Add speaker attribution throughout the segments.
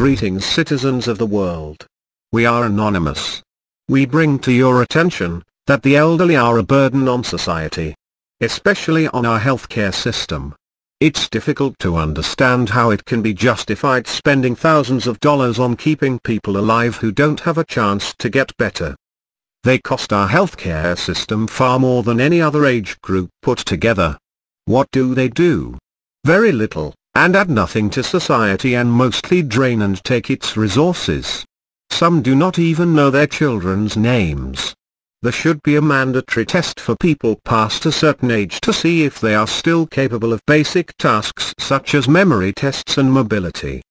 Speaker 1: Greetings, citizens of the world. We are anonymous. We bring to your attention that the elderly are a burden on society, especially on our healthcare system. It's difficult to understand how it can be justified spending thousands of dollars on keeping people alive who don't have a chance to get better. They cost our healthcare system far more than any other age group put together. What do? Very little, and add nothing to society, and mostly drain and take its resources. Some do not even know their children's names. There should be a mandatory test for people past a certain age to see if they are still capable of basic tasks such as memory tests and mobility.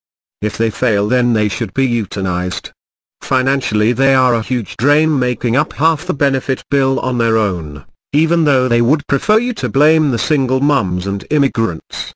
Speaker 1: If they fail, then they should be euthanized. Financially, they are a huge drain, making up half the benefit bill on their own, even though they would prefer you to blame the single mums and immigrants.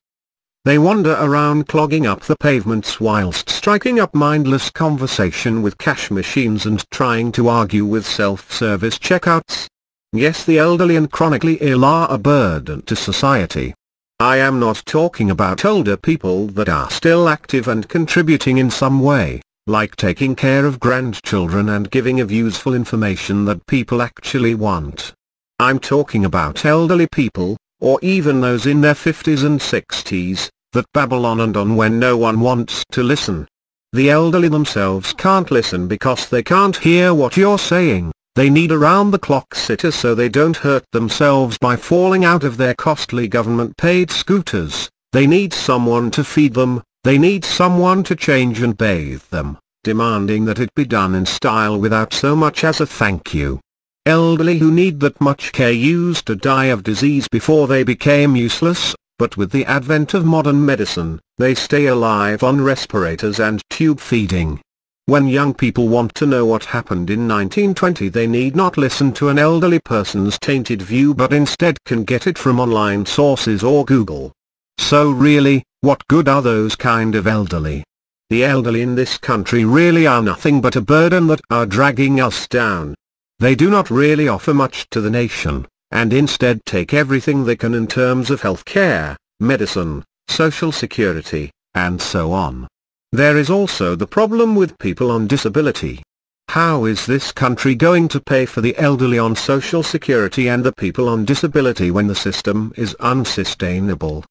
Speaker 1: They wander around clogging up the pavements whilst striking up mindless conversation with cash machines and trying to argue with self-service checkouts. Yes, the elderly and chronically ill are a burden to society. I am not talking about older people that are still active and contributing in some way, like taking care of grandchildren and giving of useful information that people actually want. I'm talking about elderly people, or even those in their 50s and 60s, that babble on and on when no one wants to listen. The elderly themselves can't listen because they can't hear what you're saying. They need a round-the-clock sitter so they don't hurt themselves by falling out of their costly government-paid scooters. They need someone to feed them. They need someone to change and bathe them, demanding that it be done in style without so much as a thank you. Elderly who need that much care used to die of disease before they became useless, but with the advent of modern medicine, they stay alive on respirators and tube feeding. When young people want to know what happened in 1920, they need not listen to an elderly person's tainted view, but instead can get it from online sources or Google. So really, what good are those kind of elderly? The elderly in this country really are nothing but a burden that are dragging us down. They do not really offer much to the nation, and instead take everything they can in terms of health care, medicine, social security, and so on. There is also the problem with people on disability. How is this country going to pay for the elderly on social security and the people on disability when the system is unsustainable?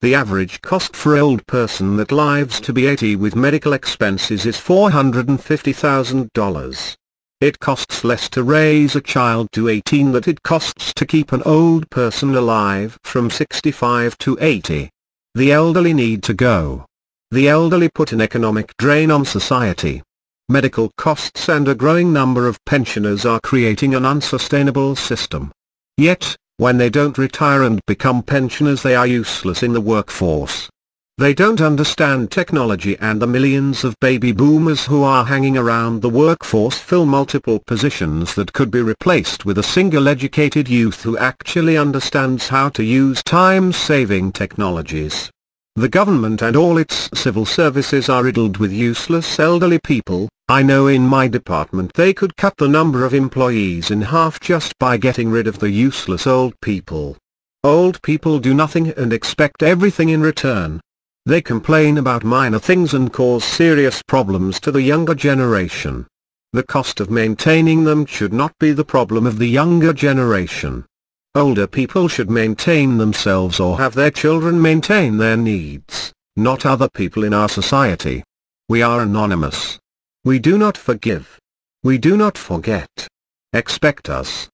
Speaker 1: The average cost for an old person that lives to be 80 with medical expenses is $450,000. It costs less to raise a child to 18 than it costs to keep an old person alive from 65 to 80. The elderly need to go. The elderly put an economic drain on society. Medical costs and a growing number of pensioners are creating an unsustainable system. Yet, when they don't retire and become pensioners, they are useless in the workforce. They don't understand technology, and the millions of baby boomers who are hanging around the workforce fill multiple positions that could be replaced with a single educated youth who actually understands how to use time-saving technologies. The government and all its civil services are riddled with useless elderly people. I know in my department they could cut the number of employees in half just by getting rid of the useless old people. Old people do nothing and expect everything in return. They complain about minor things and cause serious problems to the younger generation. The cost of maintaining them should not be the problem of the younger generation. Older people should maintain themselves or have their children maintain their needs, not other people in our society. We are anonymous. We do not forgive. We do not forget. Expect us.